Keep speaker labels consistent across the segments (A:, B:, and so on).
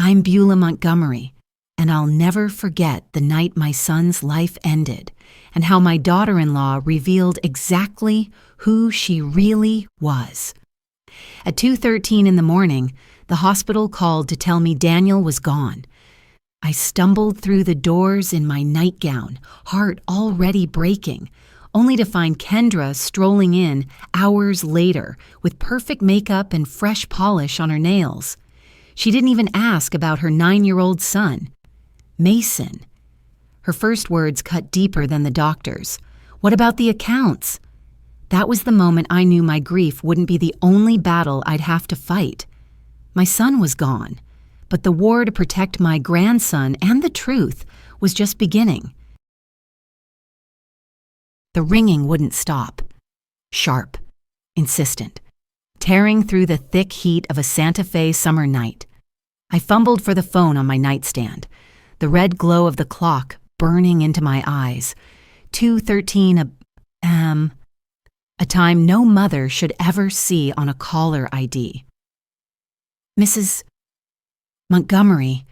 A: I'm Beulah Montgomery, and I'll never forget the night my son's life ended and how my daughter-in-law revealed exactly who she really was. At 2:13 in the morning, the hospital called to tell me Daniel was gone. I stumbled through the doors in my nightgown, heart already breaking, only to find Kendra strolling in hours later with perfect makeup and fresh polish on her nails. She didn't even ask about her 9-year-old son, Mason. Her first words cut deeper than the doctor's. What about the accounts? That was the moment I knew my grief wouldn't be the only battle I'd have to fight. My son was gone, but the war to protect my grandson and the truth was just beginning. The ringing wouldn't stop. Sharp, insistent, tearing through the thick heat of a Santa Fe summer night. I fumbled for the phone on my nightstand, the red glow of the clock burning into my eyes. 2:13 a.m., a time no mother should ever see on a caller ID. Mrs. Montgomery,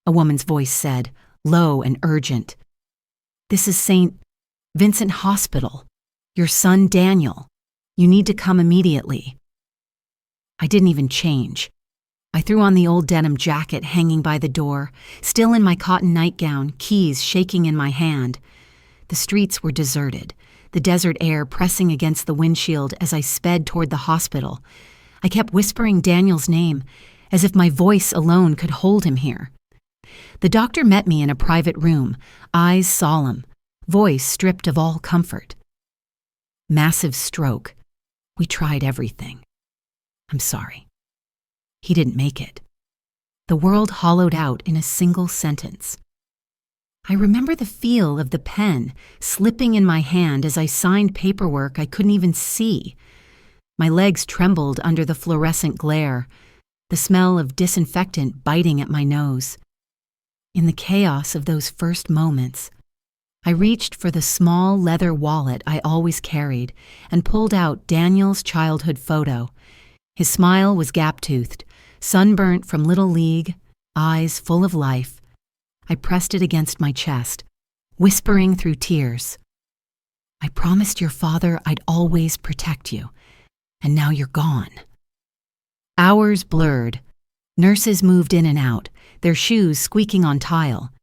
A: a woman's voice said, low and urgent. This is St. Vincent Hospital. Your son Daniel. You need to come immediately. I didn't even change. I threw on the old denim jacket hanging by the door, still in my cotton nightgown, keys shaking in my hand. The streets were deserted, the desert air pressing against the windshield as I sped toward the hospital. I kept whispering Daniel's name, as if my voice alone could hold him here. The doctor met me in a private room, eyes solemn, voice stripped of all comfort. Massive stroke. We tried everything. I'm sorry. He didn't make it. The world hollowed out in a single sentence. I remember the feel of the pen slipping in my hand as I signed paperwork I couldn't even see. My legs trembled under the fluorescent glare, the smell of disinfectant biting at my nose. In the chaos of those first moments, I reached for the small leather wallet I always carried and pulled out Daniel's childhood photo. His smile was gap-toothed, sunburnt from Little League, eyes full of life. I pressed it against my chest, whispering through tears. I promised your father I'd always protect you, and now you're gone. Hours blurred. Nurses moved in and out, their shoes squeaking on tile.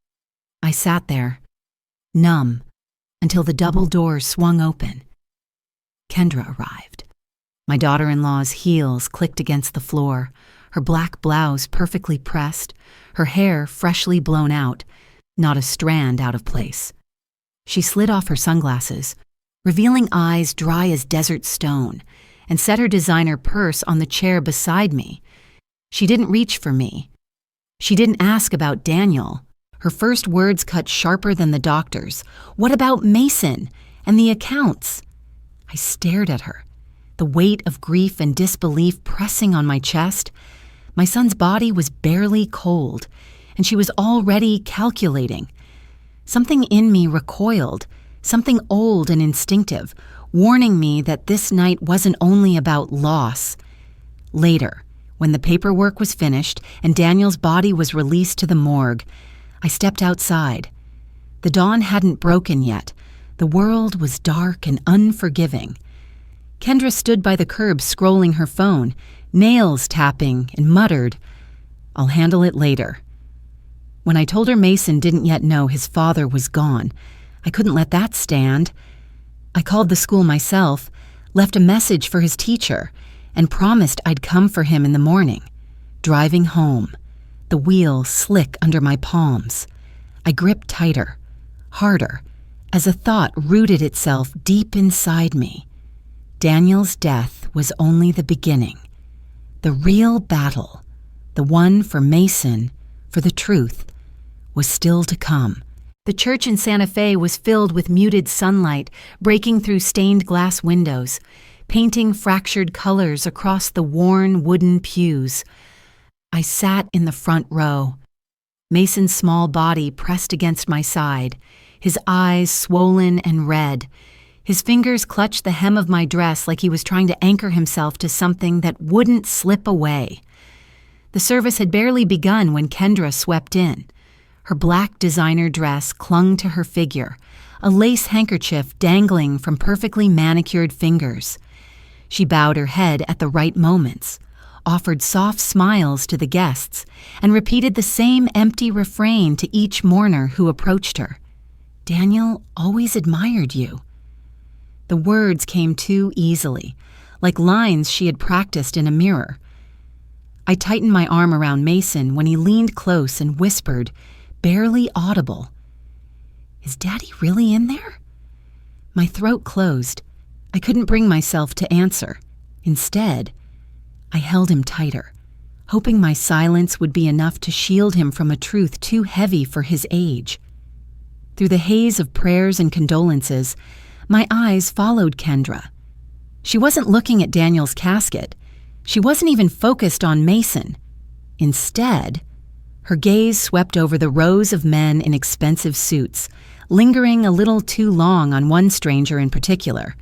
A: I sat there, numb, until the double doors swung open. Kendra arrived. My daughter-in-law's heels clicked against the floor, her black blouse perfectly pressed, her hair freshly blown out, not a strand out of place. She slid off her sunglasses, revealing eyes dry as desert stone, and set her designer purse on the chair beside me. She didn't reach for me. She didn't ask about Daniel. Her first words cut sharper than the doctor's. What about Mason and the accounts? I stared at her, the weight of grief and disbelief pressing on my chest. My son's body was barely cold, and she was already calculating. Something in me recoiled, something old and instinctive, warning me that this night wasn't only about loss. Later, when the paperwork was finished and Daniel's body was released to the morgue, I stepped outside. The dawn hadn't broken yet. The world was dark and unforgiving. Kendra stood by the curb scrolling her phone, nails tapping, and muttered, "I'll handle it later." When I told her Mason didn't yet know his father was gone, I couldn't let that stand. I called the school myself, left a message for his teacher, and promised I'd come for him in the morning. Driving home, the wheel slick under my palms. I gripped tighter, harder, as a thought rooted itself deep inside me. Daniel's death was only the beginning. The real battle, the one for Mason, for the truth, was still to come. The church in Santa Fe was filled with muted sunlight breaking through stained glass windows, painting fractured colors across the worn wooden pews. I sat in the front row, Mason's small body pressed against my side, his eyes swollen and red. His fingers clutched the hem of my dress like he was trying to anchor himself to something that wouldn't slip away. The service had barely begun when Kendra swept in. Her black designer dress clung to her figure, a lace handkerchief dangling from perfectly manicured fingers. She bowed her head at the right moments, offered soft smiles to the guests, and repeated the same empty refrain to each mourner who approached her. "Daniel always admired you." The words came too easily, like lines she had practiced in a mirror. I tightened my arm around Mason when he leaned close and whispered, barely audible, "Is Daddy really in there?" My throat closed. I couldn't bring myself to answer. Instead, I held him tighter, hoping my silence would be enough to shield him from a truth too heavy for his age. Through the haze of prayers and condolences, my eyes followed Kendra. She wasn't looking at Daniel's casket. She wasn't even focused on Mason. Instead, her gaze swept over the rows of men in expensive suits, lingering a little too long on one stranger in particular,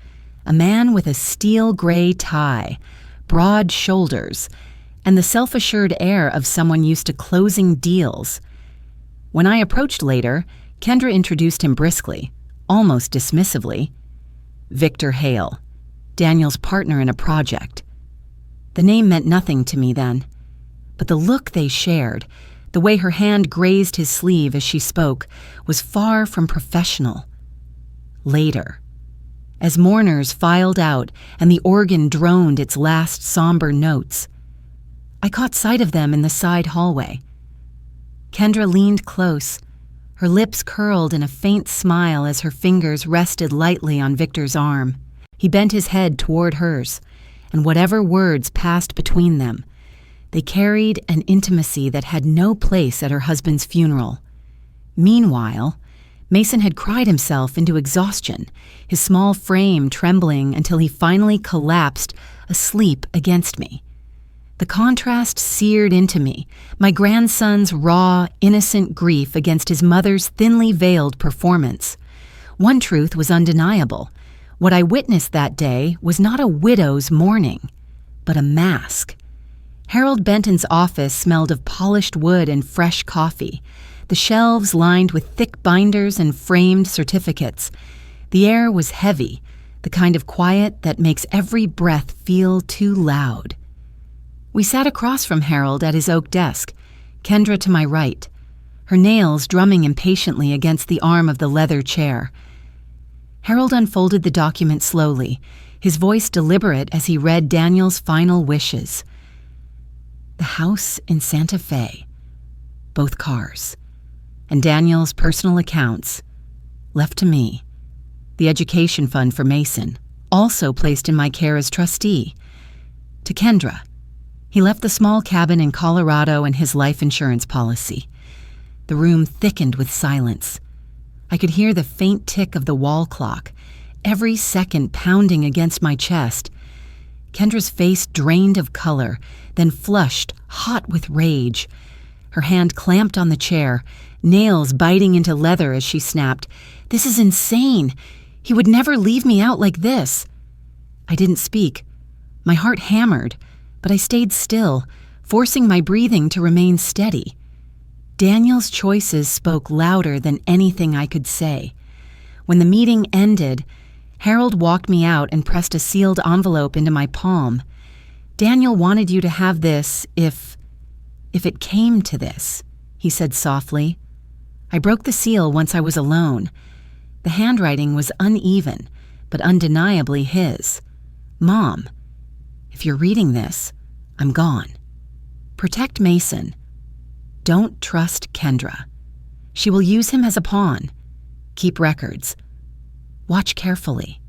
A: a man with a steel gray tie, broad shoulders, and the self-assured air of someone used to closing deals. When I approached later, Kendra introduced him briskly, almost dismissively. Victor Hale, Daniel's partner in a project. The name meant nothing to me then, but the look they shared, the way her hand grazed his sleeve as she spoke, was far from professional. Later, as mourners filed out and the organ droned its last somber notes, I caught sight of them in the side hallway. Kendra leaned close, her lips curled in a faint smile as her fingers rested lightly on Victor's arm. He bent his head toward hers, and whatever words passed between them, they carried an intimacy that had no place at her husband's funeral. Meanwhile, Mason had cried himself into exhaustion, his small frame trembling until he finally collapsed asleep against me. The contrast seared into me, my grandson's raw, innocent grief against his mother's thinly veiled performance. One truth was undeniable. What I witnessed that day was not a widow's mourning, but a mask. Harold Benton's office smelled of polished wood and fresh coffee, the shelves lined with thick binders and framed certificates. The air was heavy, the kind of quiet that makes every breath feel too loud. We sat across from Harold at his oak desk, Kendra to my right, her nails drumming impatiently against the arm of the leather chair. Harold unfolded the document slowly, his voice deliberate as he read Daniel's final wishes. The house in Santa Fe, both cars, and Daniel's personal accounts, left to me. The education fund for Mason, also placed in my care as trustee. To Kendra, he left the small cabin in Colorado and his life insurance policy. The room thickened with silence. I could hear the faint tick of the wall clock, every second pounding against my chest. Kendra's face drained of color, then flushed, hot with rage. Her hand clamped on the chair, nails biting into leather as she snapped, "This is insane! He would never leave me out like this!" I didn't speak. My heart hammered, but I stayed still, forcing my breathing to remain steady. Daniel's choices spoke louder than anything I could say. When the meeting ended, Harold walked me out and pressed a sealed envelope into my palm. "Daniel wanted you to have this if it came to this," he said softly. I broke the seal once I was alone. The handwriting was uneven, but undeniably his. "Mom, if you're reading this, I'm gone. Protect Mason. Don't trust Kendra. She will use him as a pawn. Keep records. Watch carefully."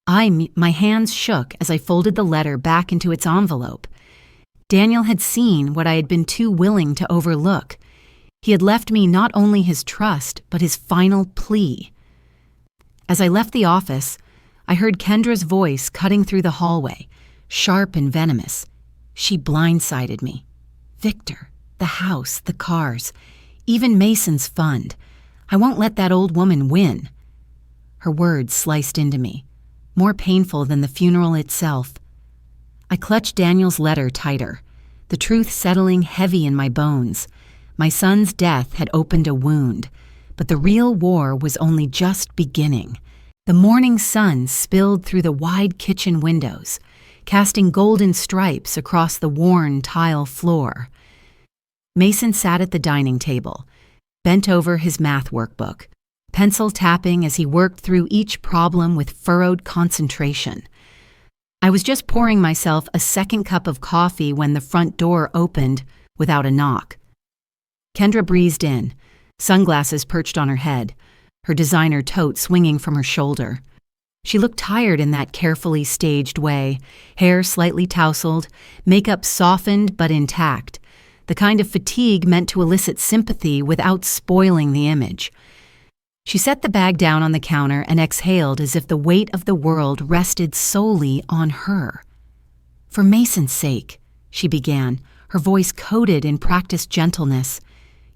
A: My hands shook as I folded the letter back into its envelope. Daniel had seen what I had been too willing to overlook. He had left me not only his trust, but his final plea. As I left the office, I heard Kendra's voice cutting through the hallway, sharp and venomous. She blindsided me. Victor, the house, the cars, even Mason's fund. I won't let that old woman win. Her words sliced into me, more painful than the funeral itself. I clutched Daniel's letter tighter. the truth settling heavy in my bones. My son's death had opened a wound, but the real war was only just beginning. The morning sun spilled through the wide kitchen windows, casting golden stripes across the worn tile floor. Mason sat at the dining table, bent over his math workbook, pencil tapping as he worked through each problem with furrowed concentration. I was just pouring myself a second cup of coffee when the front door opened without a knock. Kendra breezed in, sunglasses perched on her head, her designer tote swinging from her shoulder. She looked tired in that carefully staged way, hair slightly tousled, makeup softened but intact, the kind of fatigue meant to elicit sympathy without spoiling the image. She set the bag down on the counter and exhaled as if the weight of the world rested solely on her. "For Mason's sake," she began, her voice coated in practiced gentleness,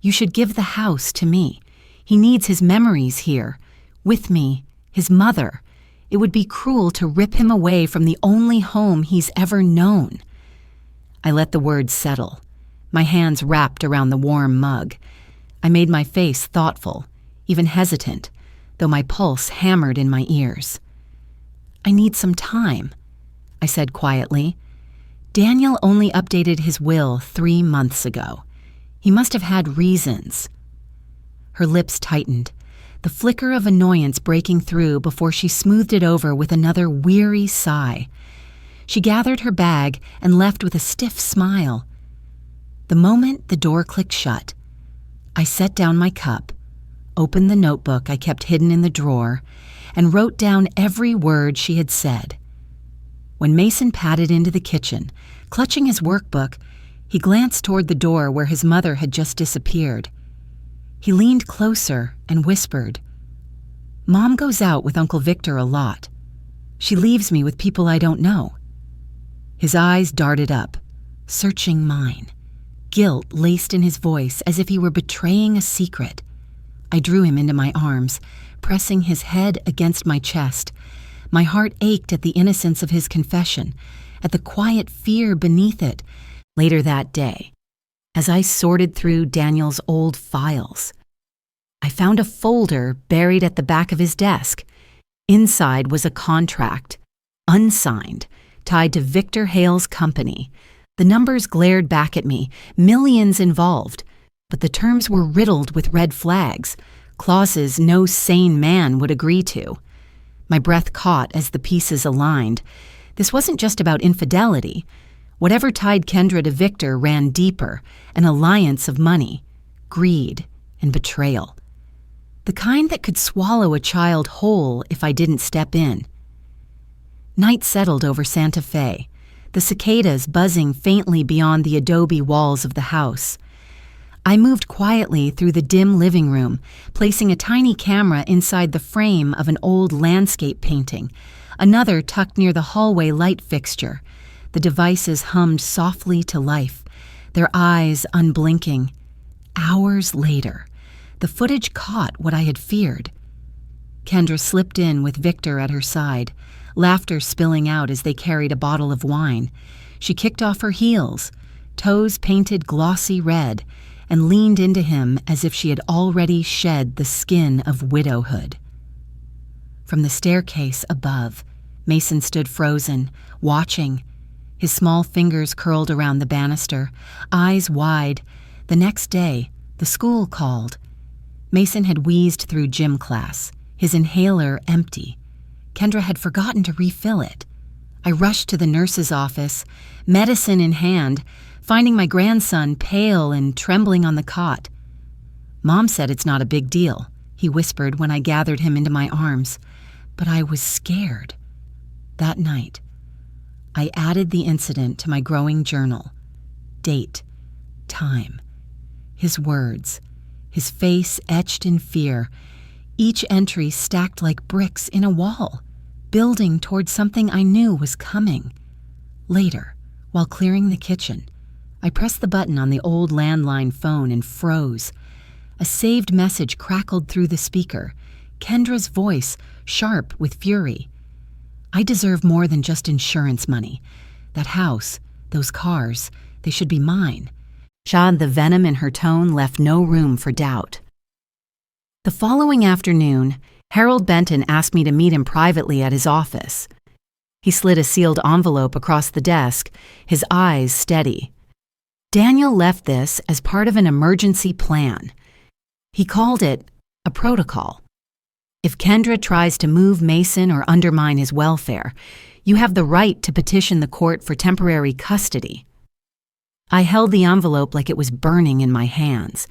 A: "you should give the house to me. He needs his memories here, with me, his mother. It would be cruel to rip him away from the only home he's ever known." I let the words settle, my hands wrapped around the warm mug. I made my face thoughtful, even hesitant, though my pulse hammered in my ears. "I need some time," I said quietly. "Daniel only updated his will 3 months ago. He must have had reasons." Her lips tightened, the flicker of annoyance breaking through before she smoothed it over with another weary sigh. She gathered her bag and left with a stiff smile. The moment the door clicked shut, I set down my cup, opened the notebook I kept hidden in the drawer, and wrote down every word she had said. When Mason padded into the kitchen, clutching his workbook, he glanced toward the door where his mother had just disappeared. He leaned closer and whispered, "Mom goes out with Uncle Victor a lot. She leaves me with people I don't know." His eyes darted up, searching mine, guilt laced in his voice as if he were betraying a secret. I drew him into my arms, pressing his head against my chest. My heart ached at the innocence of his confession, at the quiet fear beneath it. Later that day, as I sorted through Daniel's old files, I found a folder buried at the back of his desk. Inside was a contract, unsigned, tied to Victor Hale's company. The numbers glared back at me, millions involved, but the terms were riddled with red flags, clauses no sane man would agree to. My breath caught as the pieces aligned. This wasn't just about infidelity. Whatever tied Kendra to Victor ran deeper, an alliance of money, greed, and betrayal. The kind that could swallow a child whole if I didn't step in. Night settled over Santa Fe, the cicadas buzzing faintly beyond the adobe walls of the house. I moved quietly through the dim living room, placing a tiny camera inside the frame of an old landscape painting, another tucked near the hallway light fixture. The devices hummed softly to life, their eyes unblinking. Hours later, the footage caught what I had feared. Kendra slipped in with Victor at her side, laughter spilling out as they carried a bottle of wine. She kicked off her heels, toes painted glossy red, and leaned into him as if she had already shed the skin of widowhood. From the staircase above, Mason stood frozen, watching, his small fingers curled around the banister, eyes wide. The next day, the school called. Mason had wheezed through gym class, his inhaler empty. Kendra had forgotten to refill it. I rushed to the nurse's office, medicine in hand, finding my grandson pale and trembling on the cot. "Mom said it's not a big deal," he whispered when I gathered him into my arms. But I was scared. That night, I added the incident to my growing journal. Date, time, his words, his face etched in fear, each entry stacked like bricks in a wall, building toward something I knew was coming. Later, while clearing the kitchen, I pressed the button on the old landline phone and froze. A saved message crackled through the speaker, Kendra's voice, sharp with fury. "I deserve more than just insurance money. That house, those cars, They should be mine. The venom in her tone left no room for doubt. The following afternoon, Harold Benton asked me to meet him privately at his office. He slid a sealed envelope across the desk, his eyes steady. Daniel left this as part of an emergency plan. He called it a protocol. If Kendra tries to move Mason or undermine his welfare, you have the right to petition the court for temporary custody. I held the envelope like it was burning in my hands.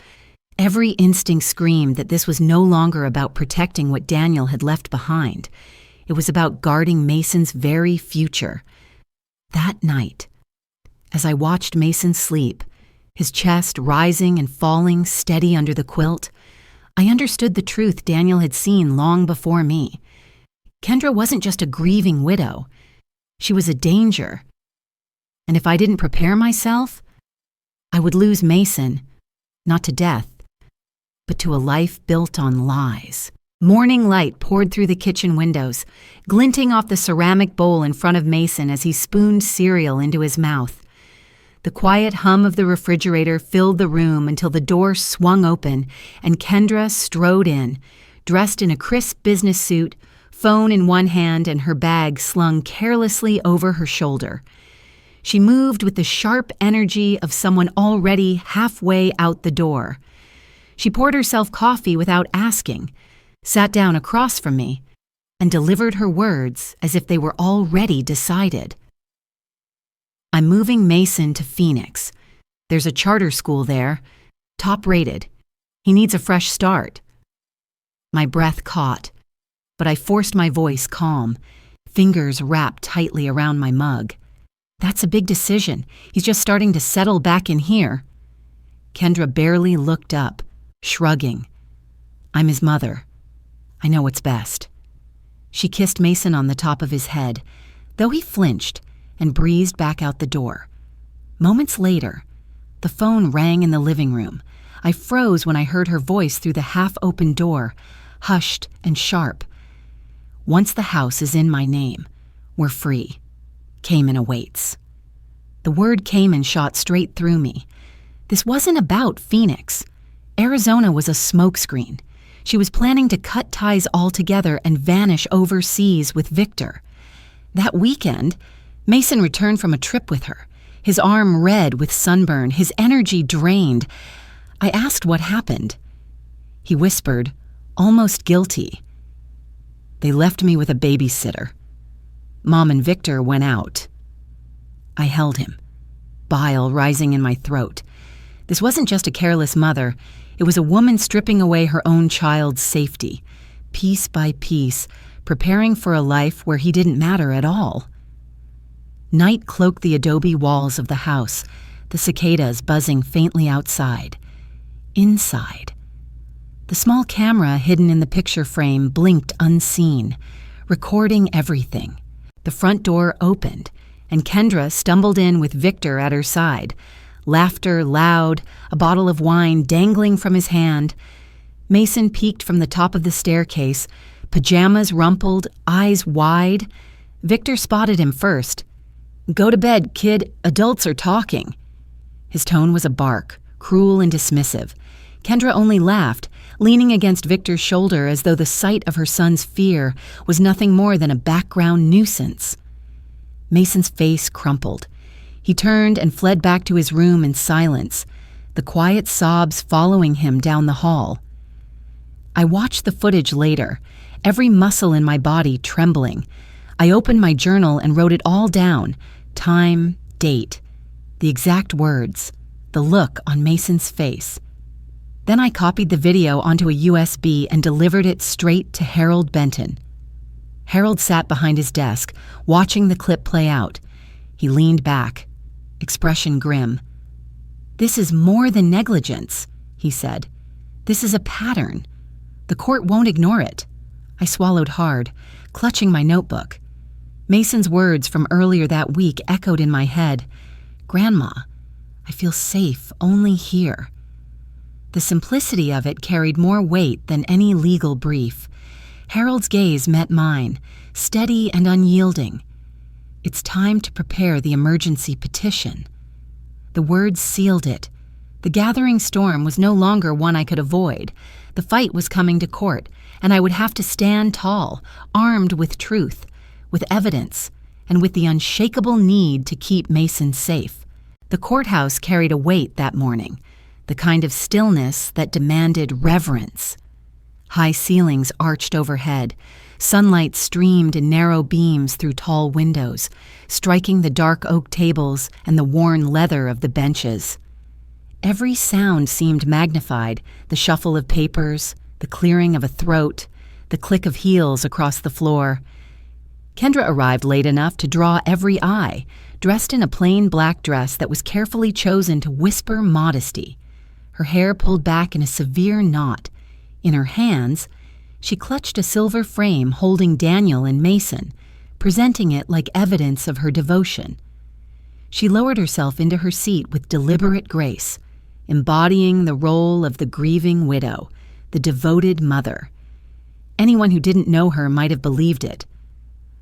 A: Every instinct screamed that this was no longer about protecting what Daniel had left behind. It was about guarding Mason's very future. That night, as I watched Mason sleep, his chest rising and falling steady under the quilt, I understood the truth Daniel had seen long before me. Kendra wasn't just a grieving widow. She was a danger. And if I didn't prepare myself, I would lose Mason, not to death, but to a life built on lies. Morning light poured through the kitchen windows, glinting off the ceramic bowl in front of Mason as he spooned cereal into his mouth. The quiet hum of the refrigerator filled the room until the door swung open and Kendra strode in, dressed in a crisp business suit, phone in one hand and her bag slung carelessly over her shoulder. She moved with the sharp energy of someone already halfway out the door. She poured herself coffee without asking, sat down across from me, and delivered her words as if they were already decided. I'm moving Mason to Phoenix. There's a charter school there, top-rated. He needs a fresh start. My breath caught, but I forced my voice calm, fingers wrapped tightly around my mug. That's a big decision. He's just starting to settle back in here. Kendra barely looked up, shrugging. I'm his mother. I know what's best. She kissed Mason on the top of his head, though he flinched and breezed back out the door. Moments later, the phone rang in the living room. I froze when I heard her voice through the half-open door, hushed and sharp. Once the house is in my name, we're free. Cayman awaits. The word Cayman shot straight through me. This wasn't about Phoenix. Arizona was a smokescreen. She was planning to cut ties altogether and vanish overseas with Victor. That weekend, Mason returned from a trip with her, his arm red with sunburn, his energy drained. I asked what happened. He whispered, almost guilty. They left me with a babysitter. Mom and Victor went out. I held him, bile rising in my throat. This wasn't just a careless mother. It was a woman stripping away her own child's safety, piece by piece, preparing for a life where he didn't matter at all. Night cloaked the adobe walls of the house, the cicadas buzzing faintly outside. Inside, the small camera hidden in the picture frame blinked unseen, recording everything. The front door opened, and Kendra stumbled in with Victor at her side. Laughter loud, a bottle of wine dangling from his hand. Mason peeked from the top of the staircase, pajamas rumpled, eyes wide. Victor spotted him first. Go to bed, kid. Adults are talking. His tone was a bark, cruel and dismissive. Kendra only laughed, leaning against Victor's shoulder as though the sight of her son's fear was nothing more than a background nuisance. Mason's face crumpled. He turned and fled back to his room in silence, the quiet sobs following him down the hall. I watched the footage later, every muscle in my body trembling. I opened my journal and wrote it all down, time, date, the exact words, the look on Mason's face. Then I copied the video onto a USB and delivered it straight to Harold Benton. Harold sat behind his desk, watching the clip play out. He leaned back, expression grim. This is more than negligence, he said. This is a pattern. The court won't ignore it. I swallowed hard, clutching my notebook. Mason's words from earlier that week echoed in my head. Grandma, I feel safe only here. The simplicity of it carried more weight than any legal brief. Harold's gaze met mine, steady and unyielding. It's time to prepare the emergency petition. The words sealed it. The gathering storm was no longer one I could avoid. The fight was coming to court, and I would have to stand tall, armed with truth, with evidence, and with the unshakable need to keep Mason safe. The courthouse carried a weight that morning, the kind of stillness that demanded reverence. High ceilings arched overhead. Sunlight streamed in narrow beams through tall windows, striking the dark oak tables and the worn leather of the benches. Every sound seemed magnified, the shuffle of papers, the clearing of a throat, the click of heels across the floor. Kendra arrived late enough to draw every eye, dressed in a plain black dress that was carefully chosen to whisper modesty. Her hair pulled back in a severe knot. In her hands, she clutched a silver frame holding Daniel and Mason, presenting it like evidence of her devotion. She lowered herself into her seat with deliberate grace, embodying the role of the grieving widow, the devoted mother. Anyone who didn't know her might have believed it.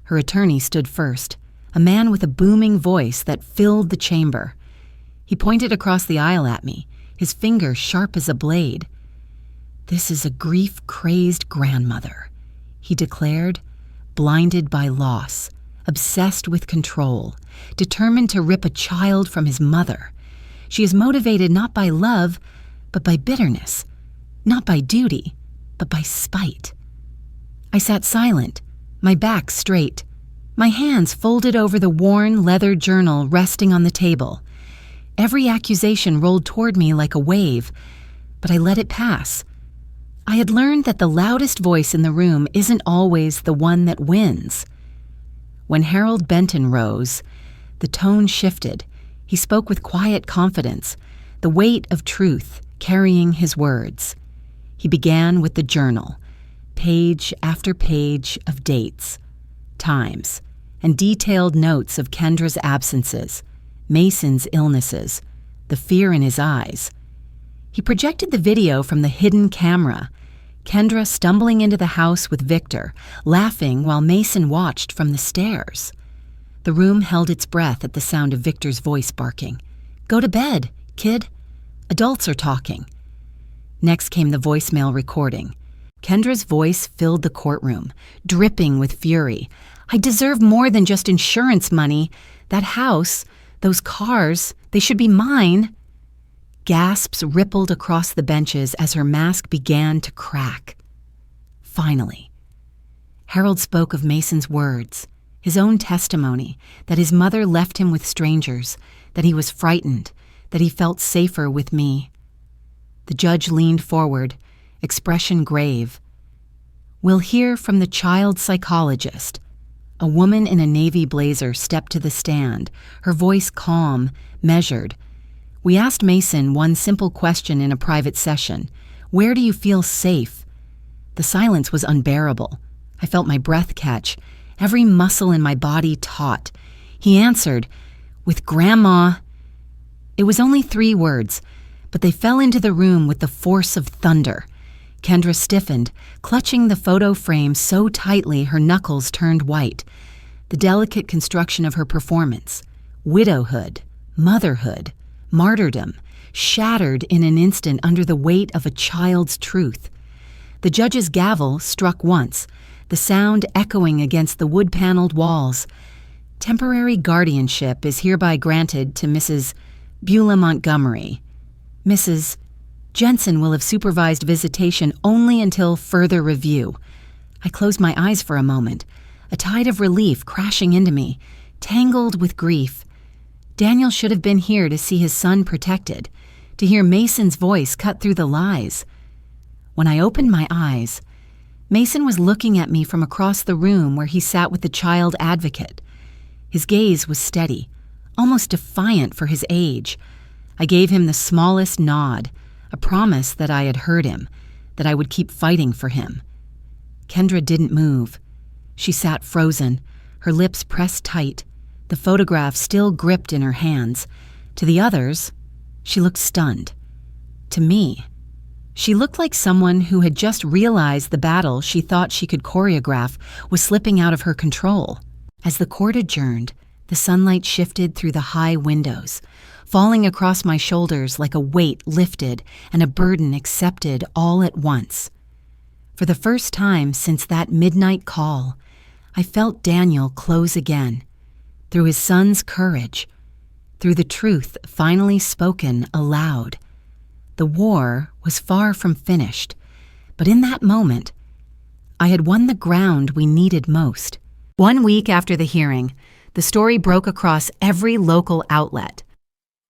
A: Her attorney stood first, a man with a booming voice that filled the chamber. He pointed across the aisle at me, his finger sharp as a blade. "This is a grief-crazed grandmother," he declared, blinded by loss, obsessed with control, determined to rip a child from his mother. She is motivated not by love, but by bitterness, not by duty, but by spite. I sat silent, my back straight, my hands folded over the worn leather journal resting on the table. Every accusation rolled toward me like a wave, but I let it pass. I had learned that the loudest voice in the room isn't always the one that wins. When Harold Benton rose, the tone shifted. He spoke with quiet confidence, the weight of truth carrying his words. He began with the journal, page after page of dates, times, and detailed notes of Kendra's absences, Mason's illnesses, the fear in his eyes. He projected the video from the hidden camera, Kendra stumbling into the house with Victor, laughing while Mason watched from the stairs. The room held its breath at the sound of Victor's voice barking. "Go to bed, kid. Adults are talking." Next came the voicemail recording. Kendra's voice filled the courtroom, dripping with fury. "I deserve more than just insurance money. That house, those cars, they should be mine." Gasps rippled across the benches as her mask began to crack. Finally, Harold spoke of Mason's words, his own testimony, that his mother left him with strangers, that he was frightened, that he felt safer with me. The judge leaned forward, expression grave. "We'll hear from the child psychologist." A woman in a navy blazer stepped to the stand, her voice calm, measured. "We asked Mason one simple question in a private session. Where do you feel safe?" The silence was unbearable. I felt my breath catch, every muscle in my body taut. He answered, "With Grandma." It was only 3 words, but they fell into the room with the force of thunder. Kendra stiffened, clutching the photo frame so tightly her knuckles turned white. The delicate construction of her performance, widowhood, motherhood, martyrdom, shattered in an instant under the weight of a child's truth. The judge's gavel struck once, the sound echoing against the wood-paneled walls. "Temporary guardianship is hereby granted to Mrs. Beulah Montgomery. Mrs. Jensen will have supervised visitation only until further review." I closed my eyes for a moment, a tide of relief crashing into me, tangled with grief. Daniel should have been here to see his son protected, to hear Mason's voice cut through the lies. When I opened my eyes, Mason was looking at me from across the room where he sat with the child advocate. His gaze was steady, almost defiant for his age. I gave him the smallest nod, a promise that I had heard him, that I would keep fighting for him. Kendra didn't move. She sat frozen, her lips pressed tight, the photograph still gripped in her hands. To the others, she looked stunned. To me, she looked like someone who had just realized the battle she thought she could choreograph was slipping out of her control. As the court adjourned, the sunlight shifted through the high windows, falling across my shoulders like a weight lifted and a burden accepted all at once. For the first time since that midnight call, I felt Daniel close again, through his son's courage, through the truth finally spoken aloud. The war was far from finished, but in that moment, I had won the ground we needed most. 1 week after the hearing, the story broke across every local outlet.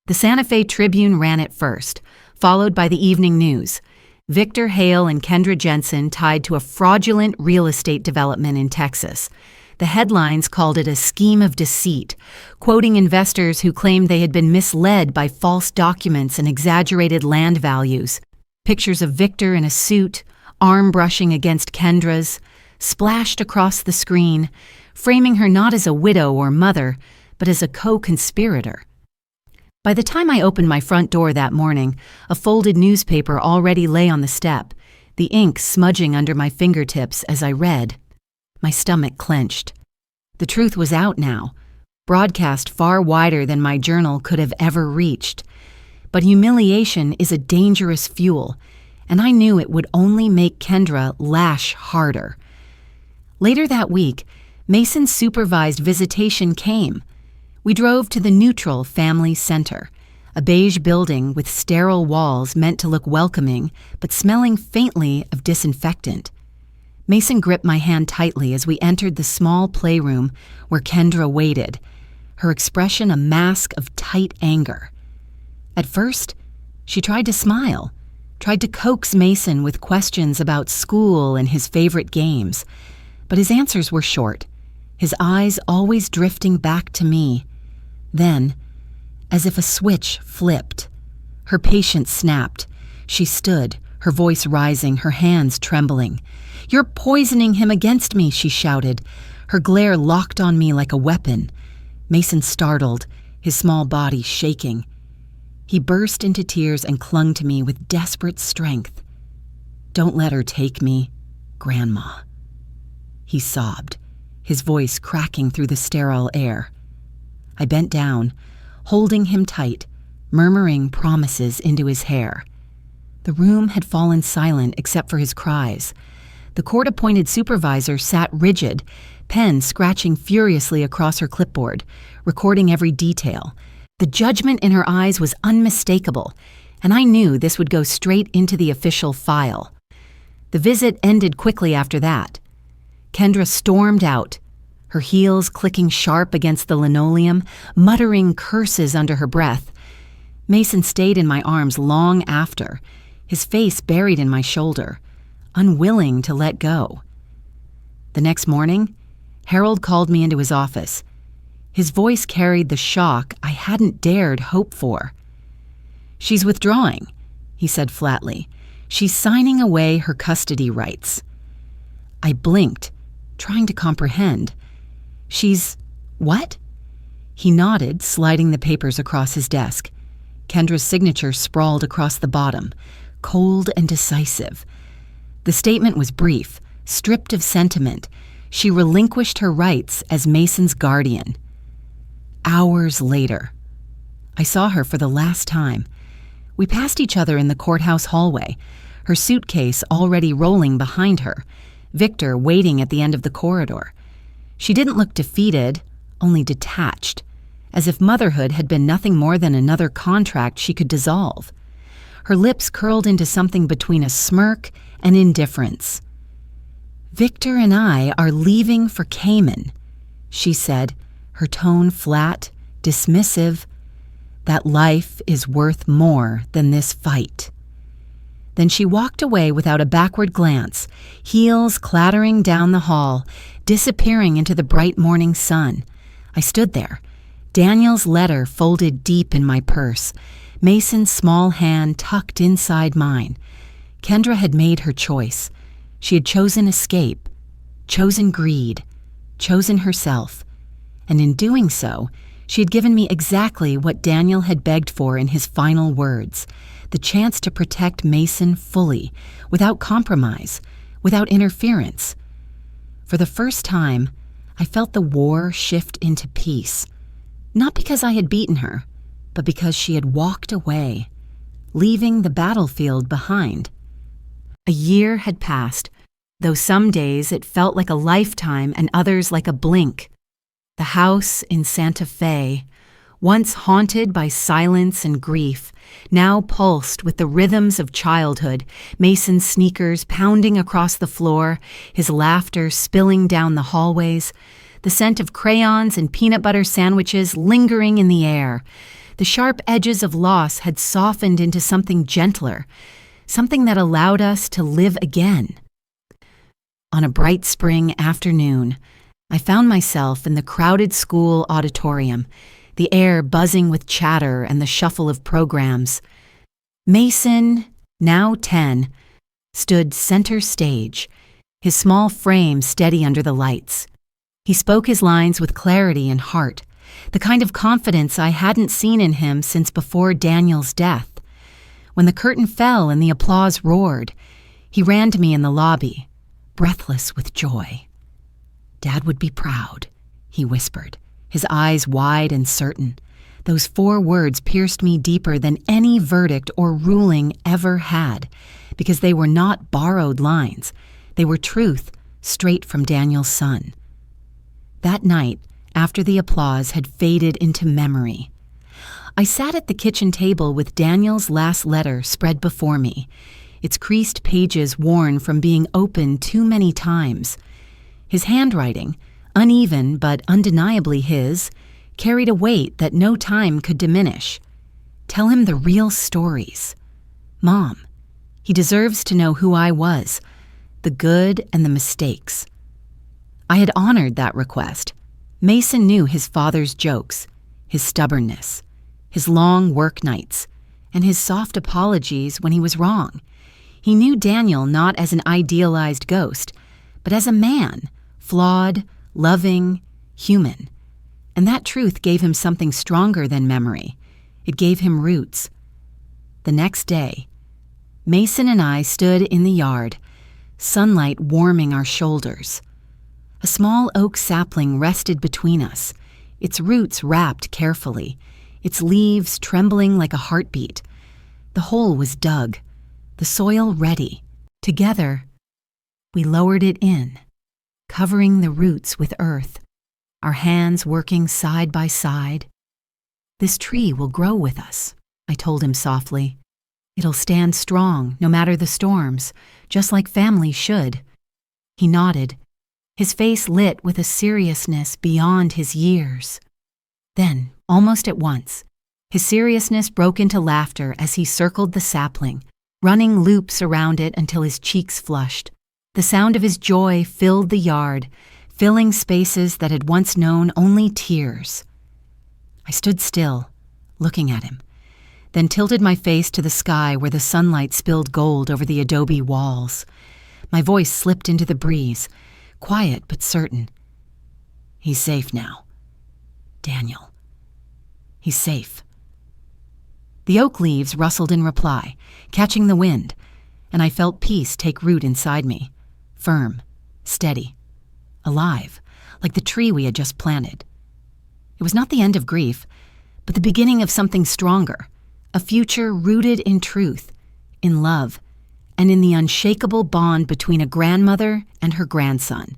A: The Santa Fe Tribune ran it first, followed by the Evening News. Victor Hale and Kendra Jensen tied to a fraudulent real estate development in Texas. The headlines called it a scheme of deceit, quoting investors who claimed they had been misled by false documents and exaggerated land values. Pictures of Victor in a suit, arm brushing against Kendra's, splashed across the screen, framing her not as a widow or mother, but as a co-conspirator. By the time I opened my front door that morning, a folded newspaper already lay on the step, the ink smudging under my fingertips as I read. My stomach clenched. The truth was out now, broadcast far wider than my journal could have ever reached. But humiliation is a dangerous fuel, and I knew it would only make Kendra lash harder. Later that week, Mason's supervised visitation came. We drove to the Neutral Family Center, a beige building with sterile walls meant to look welcoming but smelling faintly of disinfectant. Mason gripped my hand tightly as we entered the small playroom where Kendra waited, her expression a mask of tight anger. At first, she tried to smile, tried to coax Mason with questions about school and his favorite games, but his answers were short, his eyes always drifting back to me. Then, as if a switch flipped, her patience snapped. She stood, her voice rising, her hands trembling. "You're poisoning him against me," she shouted, her glare locked on me like a weapon. Mason startled, his small body shaking. He burst into tears and clung to me with desperate strength. "Don't let her take me, Grandma," he sobbed, his voice cracking through the sterile air. I bent down, holding him tight, murmuring promises into his hair. The room had fallen silent except for his cries. The court-appointed supervisor sat rigid, pen scratching furiously across her clipboard, recording every detail. The judgment in her eyes was unmistakable, and I knew this would go straight into the official file. The visit ended quickly after that. Kendra stormed out, her heels clicking sharp against the linoleum, muttering curses under her breath. Mason stayed in my arms long after, his face buried in my shoulder, unwilling to let go. The next morning, Harold called me into his office. His voice carried the shock I hadn't dared hope for. "She's withdrawing," he said flatly. "She's signing away her custody rights." I blinked, trying to comprehend. "She's what?" He nodded, sliding the papers across his desk. Kendra's signature sprawled across the bottom, cold and decisive. The statement was brief, stripped of sentiment. She relinquished her rights as Mason's guardian. Hours later, I saw her for the last time. We passed each other in the courthouse hallway, her suitcase already rolling behind her, Victor waiting at the end of the corridor. She didn't look defeated, only detached, as if motherhood had been nothing more than another contract she could dissolve. Her lips curled into something between a smirk and indifference. "Victor and I are leaving for Cayman," she said, her tone flat, dismissive. "That life is worth more than this fight." Then she walked away without a backward glance, heels clattering down the hall, disappearing into the bright morning sun. I stood there, Daniel's letter folded deep in my purse, Mason's small hand tucked inside mine. Kendra had made her choice. She had chosen escape, chosen greed, chosen herself. And in doing so, she had given me exactly what Daniel had begged for in his final words, the chance to protect Mason fully, without compromise, without interference. For the first time, I felt the war shift into peace, not because I had beaten her, but because she had walked away, leaving the battlefield behind. A year had passed, though some days it felt like a lifetime and others like a blink. The house in Santa Fe, once haunted by silence and grief, now pulsed with the rhythms of childhood, Mason's sneakers pounding across the floor, his laughter spilling down the hallways, the scent of crayons and peanut butter sandwiches lingering in the air. The sharp edges of loss had softened into something gentler, something that allowed us to live again. On a bright spring afternoon, I found myself in the crowded school auditorium, the air buzzing with chatter and the shuffle of programs. Mason, now 10, stood center stage, his small frame steady under the lights. He spoke his lines with clarity and heart, the kind of confidence I hadn't seen in him since before Daniel's death. When the curtain fell and the applause roared, he ran to me in the lobby, breathless with joy. "Dad would be proud," he whispered, his eyes wide and certain. Those 4 words pierced me deeper than any verdict or ruling ever had, because they were not borrowed lines. They were truth straight from Daniel's son. That night, after the applause had faded into memory, I sat at the kitchen table with Daniel's last letter spread before me, its creased pages worn from being opened too many times. His handwriting, uneven but undeniably his, carried a weight that no time could diminish. Tell him the real stories. Mom, he deserves to know who I was, the good and the mistakes. I had honored that request. Mason knew his father's jokes, his stubbornness, his long work nights, and his soft apologies when he was wrong. He knew Daniel not as an idealized ghost, but as a man, flawed, loving, human. And that truth gave him something stronger than memory. It gave him roots. The next day, Mason and I stood in the yard, sunlight warming our shoulders. A small oak sapling rested between us, its roots wrapped carefully, its leaves trembling like a heartbeat. The hole was dug, the soil ready. Together, we lowered it in, covering the roots with earth, our hands working side by side. "This tree will grow with us," I told him softly. "It'll stand strong no matter the storms, just like family should." He nodded, his face lit with a seriousness beyond his years. Then, almost at once, his seriousness broke into laughter as he circled the sapling, running loops around it until his cheeks flushed. The sound of his joy filled the yard, filling spaces that had once known only tears. I stood still, looking at him, then tilted my face to the sky where the sunlight spilled gold over the adobe walls. My voice slipped into the breeze, quiet but certain. "He's safe now. Daniel. He's safe." The oak leaves rustled in reply, catching the wind, and I felt peace take root inside me, firm, steady, alive, like the tree we had just planted. It was not the end of grief, but the beginning of something stronger, a future rooted in truth, in love, and in the unshakable bond between a grandmother and her grandson.